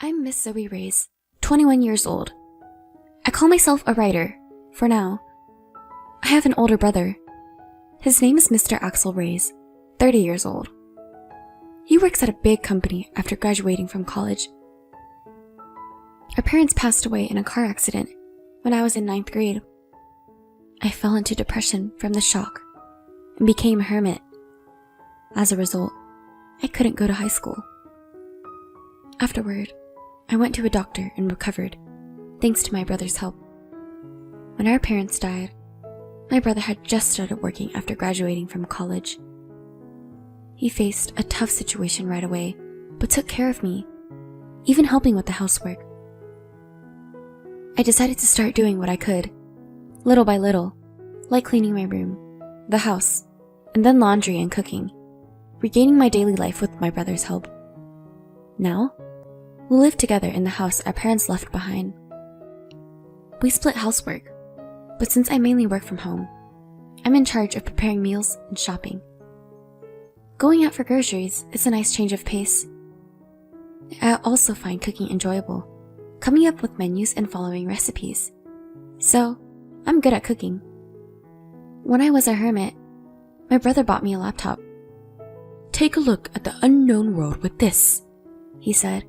I'm Miss Zoe Reyes, 21 years old. I call myself a writer, for now. I have an older brother. His name is Mr. Axel Reyes, 30 years old. He works at a big company after graduating from college. Our parents passed away in a car accident when I was in 9th grade. I fell into depression from the shock and became a hermit. As a result, I couldn't go to high school. Afterward, I went to a doctor and recovered, thanks to my brother's help. When our parents died, my brother had just started working after graduating from college. He faced a tough situation right away, but took care of me, even helping with the housework. I decided to start doing what I could, little by little, like cleaning my room, the house, and then laundry and cooking, regaining my daily life with my brother's help. Now, we live together in the house our parents left behind. We split housework, but since I mainly work from home, I'm in charge of preparing meals and shopping. Going out for groceries is a nice change of pace. I also find cooking enjoyable, coming up with menus and following recipes. So, I'm good at cooking. When I was a hermit, my brother bought me a laptop. "Take a look at the unknown world with this," he said,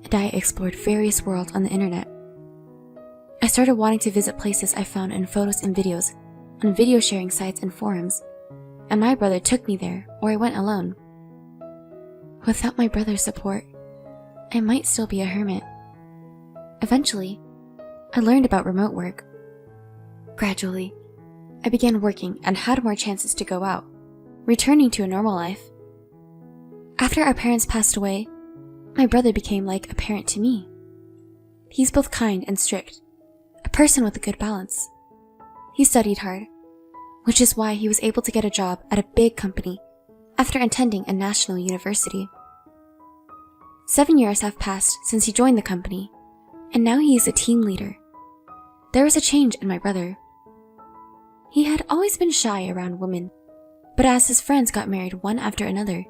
and I explored various worlds on the internet. I started wanting to visit places I found in photos and videos on video sharing sites and forums, and my brother took me there, or I went alone. Without my brother's support, I might still be a hermit. Eventually, I learned about remote work. Gradually, I began working and had more chances to go out, returning to a normal life. After our parents passed away, my brother became like a parent to me. He's both kind and strict, a person with a good balance. He studied hard, which is why he was able to get a job at a big company after attending a national university. 7 years have passed since he joined the company, and now he is a team leader. There was a change in my brother. He had always been shy around women, but as his friends got married one after another,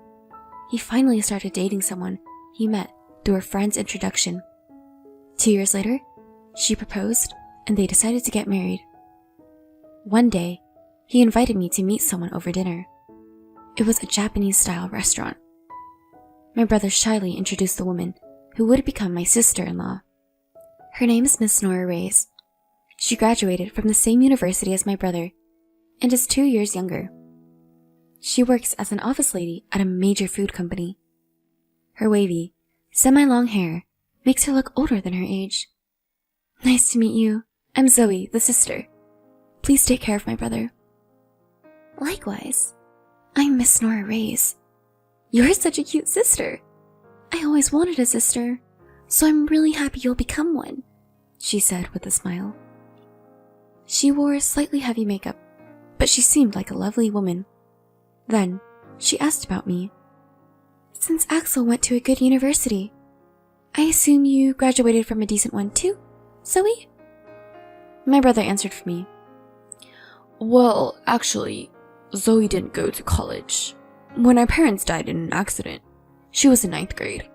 he finally started dating someone he met through a friend's introduction. 2 years later, she proposed and they decided to get married. One day, he invited me to meet someone over dinner. It was a Japanese-style restaurant. My brother shyly introduced the woman who would become my sister-in-law. Her name is Miss Nora Reyes. She graduated from the same university as my brother and is 2 years younger. She works as an office lady at a major food company. Her wavy, semi-long hair makes her look older than her age. "Nice to meet you. I'm Zoe, the sister. Please take care of my brother." "Likewise. I'm Miss Nora Reyes. You're such a cute sister. I always wanted a sister, so I'm really happy you'll become one," she said with a smile. She wore slightly heavy makeup, but she seemed like a lovely woman. Then, she asked about me. "Since Axel went to a good university, I assume you graduated from a decent one too, Zoe?" My brother answered for me. "Well, actually, Zoe didn't go to college. When our parents died in an accident, she was in 9th grade.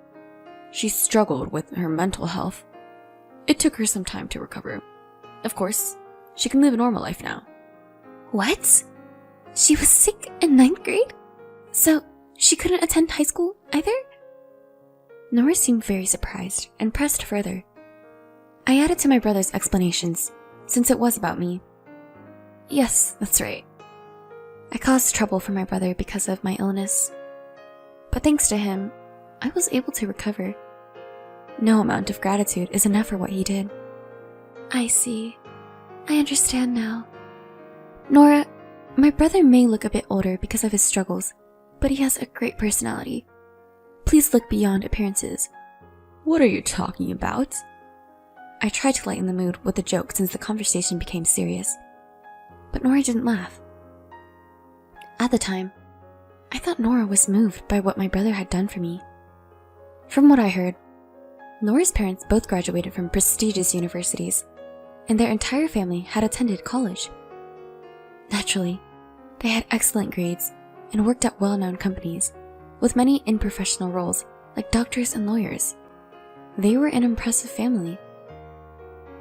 She struggled with her mental health. It took her some time to recover. Of course, she can live a normal life now." "What? She was sick in 9th grade? So she couldn't attend high school either?" Nora seemed very surprised and pressed further. I added to my brother's explanations, since it was about me. "Yes, that's right. I caused trouble for my brother because of my illness. But thanks to him, I was able to recover. No amount of gratitude is enough for what he did." "I see. I understand now. Nora, my brother may look a bit older because of his struggles, but he has a great personality. Please look beyond appearances." "What are you talking about?" I tried to lighten the mood with a joke since the conversation became serious, but Nora didn't laugh. At the time, I thought Nora was moved by what my brother had done for me. From what I heard, Nora's parents both graduated from prestigious universities, and their entire family had attended college. Naturally, they had excellent grades and worked at well-known companies, with many in professional roles like doctors and lawyers. They were an impressive family.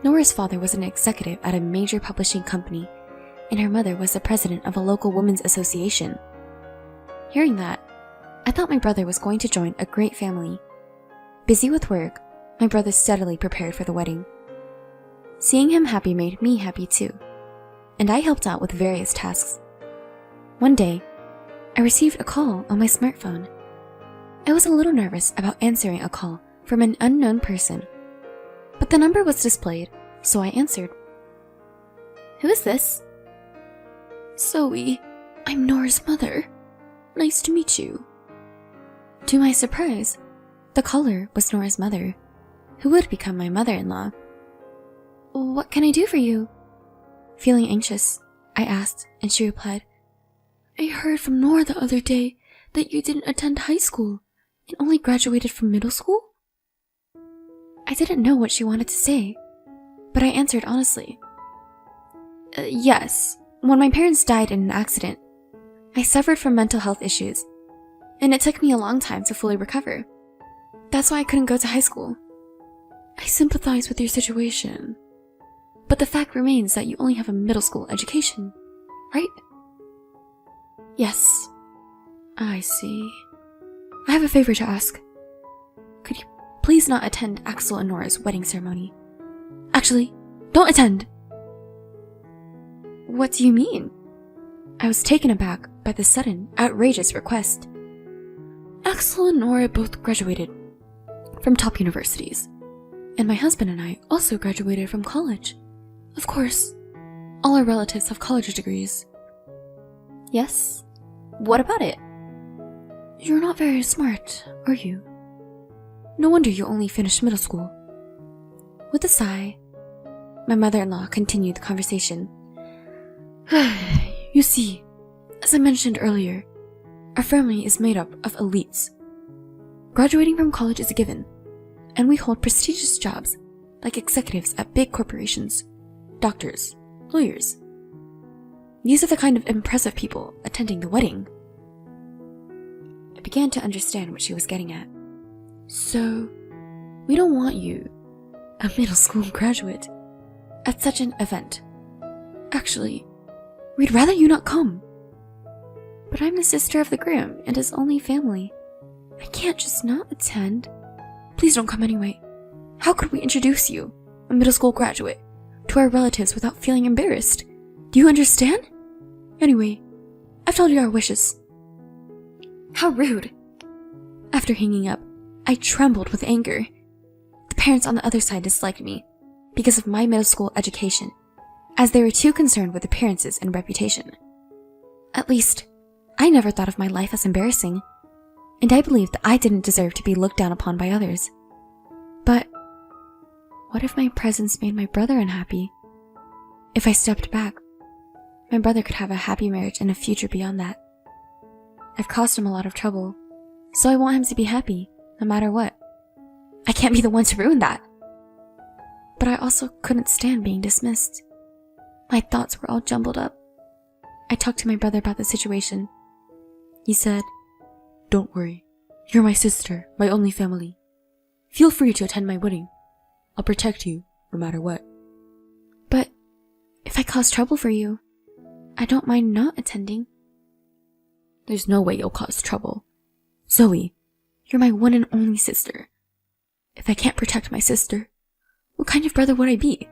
Nora's father was an executive at a major publishing company, and her mother was the president of a local women's association. Hearing that, I thought my brother was going to join a great family. Busy with work, my brother steadily prepared for the wedding. Seeing him happy made me happy too, and I helped out with various tasks. One day, I received a call on my smartphone. I was a little nervous about answering a call from an unknown person, but the number was displayed, so I answered. "Who is this?" "Zoe, I'm Nora's mother. Nice to meet you." To my surprise, the caller was Nora's mother, who would become my mother-in-law. "What can I do for you?" Feeling anxious, I asked, and she replied, "I heard from Nora the other day that you didn't attend high school and only graduated from middle school." I didn't know what she wanted to say, but I answered honestly. Yes, when my parents died in an accident, I suffered from mental health issues, and it took me a long time to fully recover. That's why I couldn't go to high school." "I sympathize with your situation, but the fact remains that you only have a middle school education, right?" "Yes." "I see. I have a favor to ask. Could you please not attend Axel and Nora's wedding ceremony? Actually, don't attend." "What do you mean?" I was taken aback by the sudden, outrageous request. "Axel and Nora both graduated from top universities, and my husband and I also graduated from college. Of course, all our relatives have college degrees." "Yes? What about it?" "You're not very smart, are you? No wonder you only finished middle school." With a sigh, my mother-in-law continued the conversation. "You see, as I mentioned earlier, our family is made up of elites. Graduating from college is a given, and we hold prestigious jobs like executives at big corporations, doctors, lawyers. These are the kind of impressive people attending the wedding." I began to understand what she was getting at. "So, we don't want you, a middle school graduate, at such an event. Actually, we'd rather you not come." "But I'm the sister of the groom and his only family. I can't just not attend." "Please don't come anyway. How could we introduce you, a middle school graduate, to our relatives without feeling embarrassed? Do you understand? Anyway, I've told you our wishes." How rude. After hanging up, I trembled with anger. The parents on the other side disliked me because of my middle school education, as they were too concerned with appearances and reputation. At least, I never thought of my life as embarrassing, and I believed that I didn't deserve to be looked down upon by others. But what if my presence made my brother unhappy? If I stepped back, my brother could have a happy marriage and a future beyond that. I've caused him a lot of trouble, so I want him to be happy, no matter what. I can't be the one to ruin that. But I also couldn't stand being dismissed. My thoughts were all jumbled up. I talked to my brother about the situation. He said, "Don't worry. You're my sister, my only family. Feel free to attend my wedding. I'll protect you, no matter what." "But if I cause trouble for you, I don't mind not attending." "There's no way you'll cause trouble. Zoe, you're my one and only sister. If I can't protect my sister, what kind of brother would I be?"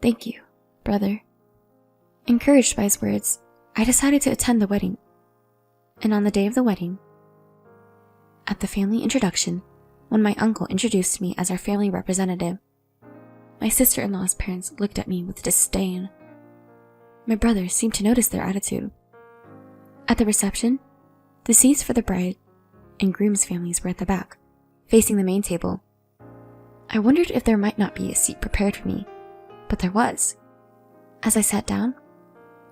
"Thank you, brother." Encouraged by his words, I decided to attend the wedding. And on the day of the wedding, at the family introduction, when my uncle introduced me as our family representative, my sister-in-law's parents looked at me with disdain. My brother seemed to notice their attitude. At the reception, the seats for the bride and groom's families were at the back, facing the main table. I wondered if there might not be a seat prepared for me, but there was. As I sat down,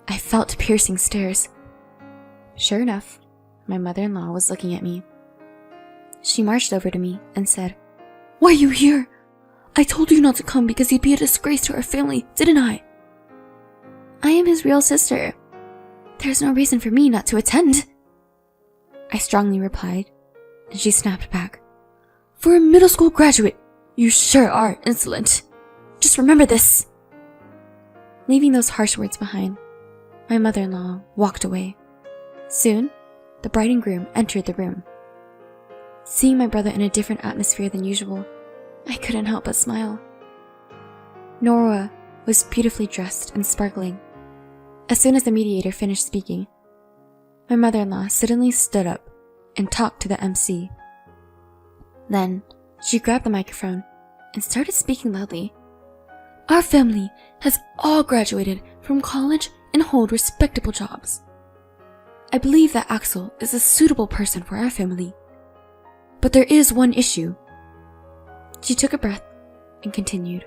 I felt piercing stares. Sure enough, my mother-in-law was looking at me. She marched over to me and said, "Why are you here? I told you not to come because you'd be a disgrace to our family, didn't I?" "I am his real sister. There's no reason for me not to attend," I strongly replied, and she snapped back. "For a middle school graduate, You sure are insolent. Just remember this. Leaving those harsh words behind, my mother-in-law walked away. Soon, the bride and groom entered the room. Seeing my brother in a different atmosphere than usual, I couldn't help but smile. Nora was beautifully dressed and sparkling. As soon as the mediator finished speaking, my mother-in-law suddenly stood up and talked to the MC. Then, she grabbed the microphone and started speaking loudly. Our family has all graduated from college and hold respectable jobs. I believe that Axel is a suitable person for our family. But there is one issue. She took a breath and continued.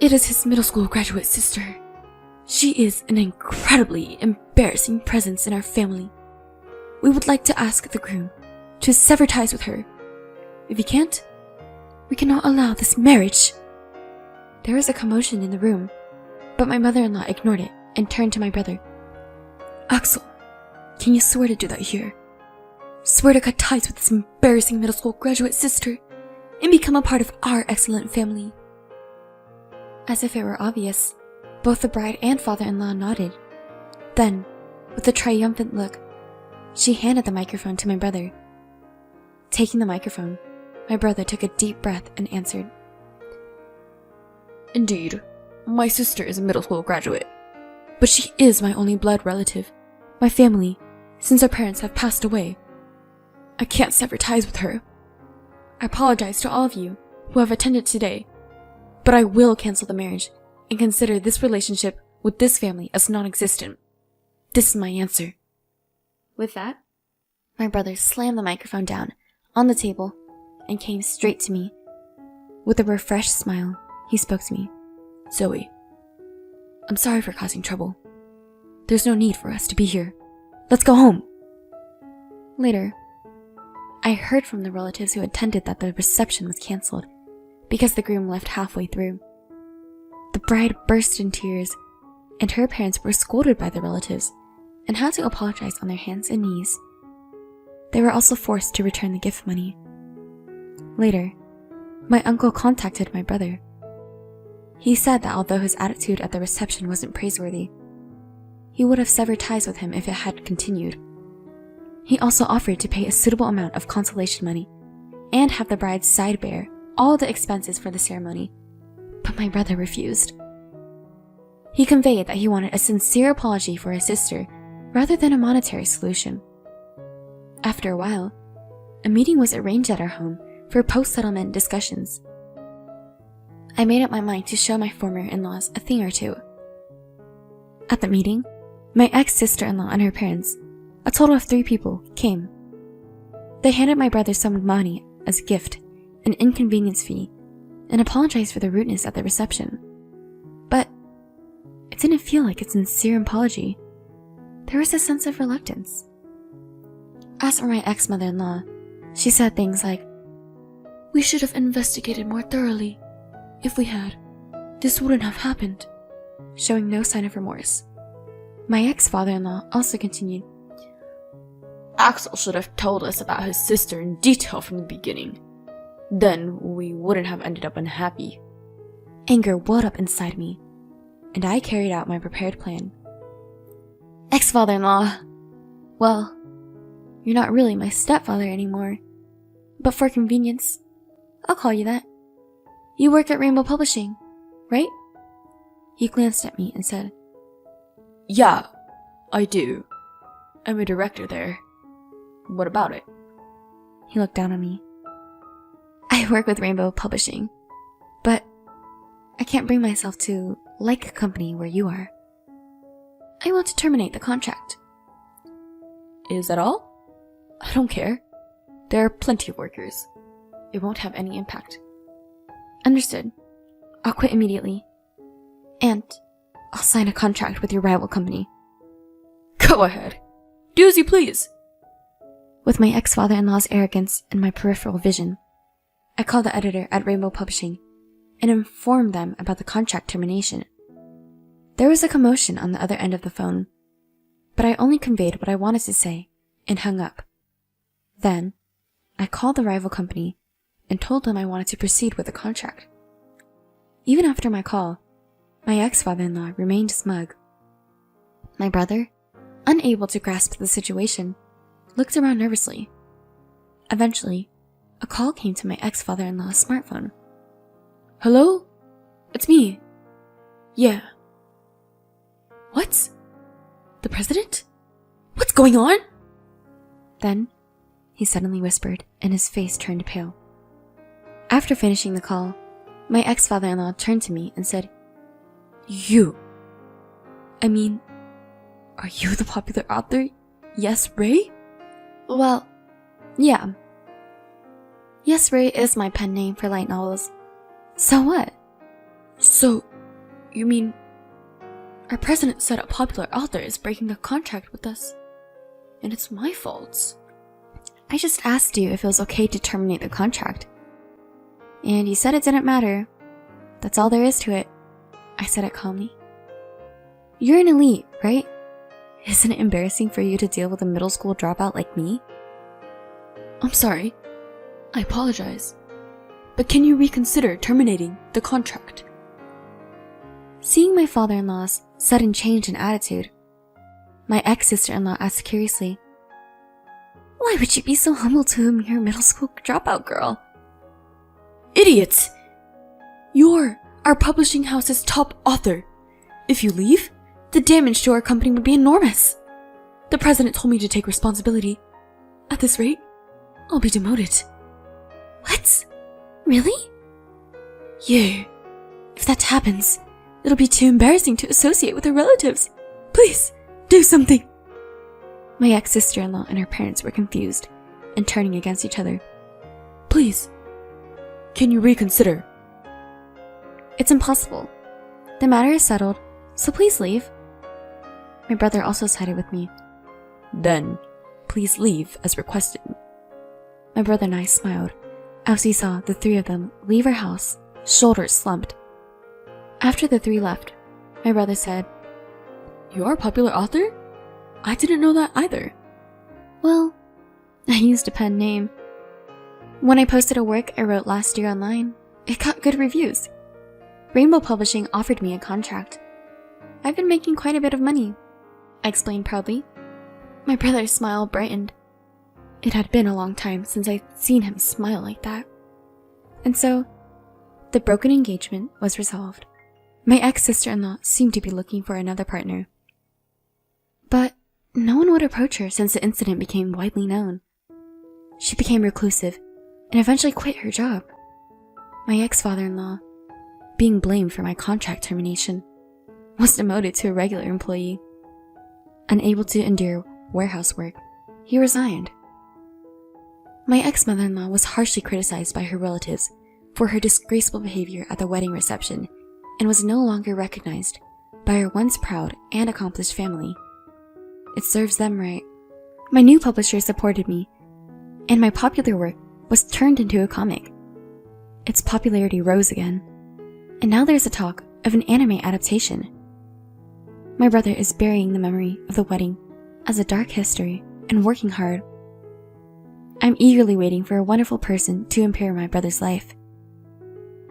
It is his middle school graduate sister. She is an incredibly embarrassing presence in our family. We would like to ask the groom to sever ties with her. If he can't, we cannot allow this marriage. There was a commotion in the room, but my mother-in-law ignored it and turned to my brother. Axel, can you swear to do that here? Swear to cut ties with this embarrassing middle school graduate sister and become a part of our excellent family. As if it were obvious, both the bride and father-in-law nodded. Then, with a triumphant look, she handed the microphone to my brother. Taking the microphone, my brother took a deep breath and answered. Indeed, my sister is a middle school graduate, but she is my only blood relative, my family, since our parents have passed away. I can't sever ties with her. I apologize to all of you who have attended today, but I will cancel the marriage and consider this relationship with this family as non-existent. This is my answer. With that, my brother slammed the microphone down on the table and came straight to me. With a refreshed smile, he spoke to me. Zoe, I'm sorry for causing trouble. There's no need for us to be here. Let's go home. Later, I heard from the relatives who attended that the reception was cancelled because the groom left halfway through. The bride burst in tears, and her parents were scolded by the relatives and had to apologize on their hands and knees. They were also forced to return the gift money. Later, my uncle contacted my brother. He said that although his attitude at the reception wasn't praiseworthy, he would have severed ties with him if it had continued. He also offered to pay a suitable amount of consolation money and have the bride's side bear all the expenses for the ceremony, but my brother refused. He conveyed that he wanted a sincere apology for his sister rather than a monetary solution. After a while, a meeting was arranged at our home for post-settlement discussions. I made up my mind to show my former in-laws a thing or two. At the meeting, my ex-sister-in-law and her parents, a total of 3 people, came. They handed my brother some money as a gift, an inconvenience fee, and apologized for the rudeness at the reception. But it didn't feel like a sincere apology. There was a sense of reluctance. As for my ex-mother-in-law, she said things like, "We should have investigated more thoroughly. If we had, this wouldn't have happened," showing no sign of remorse. My ex-father-in-law also continued, "Axel should have told us about his sister in detail from the beginning. Then we wouldn't have ended up unhappy." Anger welled up inside me, and I carried out my prepared plan. "Ex-father-in-law, well, you're not really my stepfather anymore, but for convenience, I'll call you that. You work at Rainbow Publishing, right?" He glanced at me and said, "Yeah, I do. I'm a director there. What about it?" He looked down on me. "I work with Rainbow Publishing, but I can't bring myself to like a company where you are. I want to terminate the contract." "Is that all? I don't care. There are plenty of workers. It won't have any impact." "Understood. I'll quit immediately. And I'll sign a contract with your rival company." "Go ahead. Do as you please." With my ex-father-in-law's arrogance and my peripheral vision, I called the editor at Rainbow Publishing and informed them about the contract termination. There was a commotion on the other end of the phone, but I only conveyed what I wanted to say and hung up. Then, I called the rival company and told them I wanted to proceed with the contract. Even after my call, my ex-father-in-law remained smug. My brother, unable to grasp the situation, looked around nervously. Eventually, a call came to my ex-father-in-law's smartphone. "Hello? It's me. Yeah." "What? The president? What's going on?" Then, he suddenly whispered, and his face turned pale. After finishing the call, my ex-father-in-law turned to me and said, Are you the popular author, Yes Ray?" "Well, yeah. Yes Ray is my pen name for light novels. So what?" "So, you mean, our president said a popular author is breaking a contract with us, and it's my fault." "I just asked you if it was okay to terminate the contract, and you said it didn't matter. That's all there is to it," I said it calmly. "You're an elite, right? Isn't it embarrassing for you to deal with a middle school dropout like me?" "I'm sorry. I apologize. But can you reconsider terminating the contract?" Seeing my father-in-law's sudden change in attitude, my ex-sister-in-law asked curiously, "Why would you be so humble to a mere middle school dropout girl?" "Idiot! You're our publishing house's top author. If you leave, the damage to our company would be enormous. The president told me to take responsibility. At this rate, I'll be demoted." "What? Really?" "Yeah. If that happens, it'll be too embarrassing to associate with her relatives. Please, do something." My ex-sister-in-law and her parents were confused and turning against each other. "Please, can you reconsider?" "It's impossible. The matter is settled, so please leave." My brother also sided with me. "Then, please leave as requested." My brother and I smiled as we saw the three of them leave our house, shoulders slumped. After the three left, my brother said, "You're a popular author? I didn't know that either." "Well, I used a pen name. When I posted a work I wrote last year online, it got good reviews. Rainbow Publishing offered me a contract. I've been making quite a bit of money," I explained proudly. My brother's smile brightened. It had been a long time since I'd seen him smile like that. And so, the broken engagement was resolved. My ex-sister-in-law seemed to be looking for another partner. But no one would approach her since the incident became widely known. She became reclusive and eventually quit her job. My ex-father-in-law, being blamed for my contract termination, was demoted to a regular employee. Unable to endure warehouse work, he resigned. My ex-mother-in-law was harshly criticized by her relatives for her disgraceful behavior at the wedding reception and was no longer recognized by her once proud and accomplished family. It serves them right. My new publisher supported me, and my popular work was turned into a comic. Its popularity rose again, and now there's a talk of an anime adaptation. My brother is burying the memory of the wedding as a dark history and working hard. I'm eagerly waiting for a wonderful person to impair my brother's life.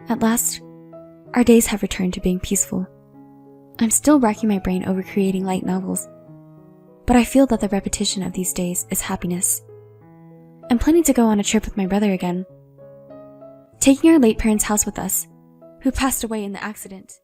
At last, our days have returned to being peaceful. I'm still racking my brain over creating light novels, but I feel that the repetition of these days is happiness. I'm planning to go on a trip with my brother again, taking our late parents' house with us, who passed away in the accident.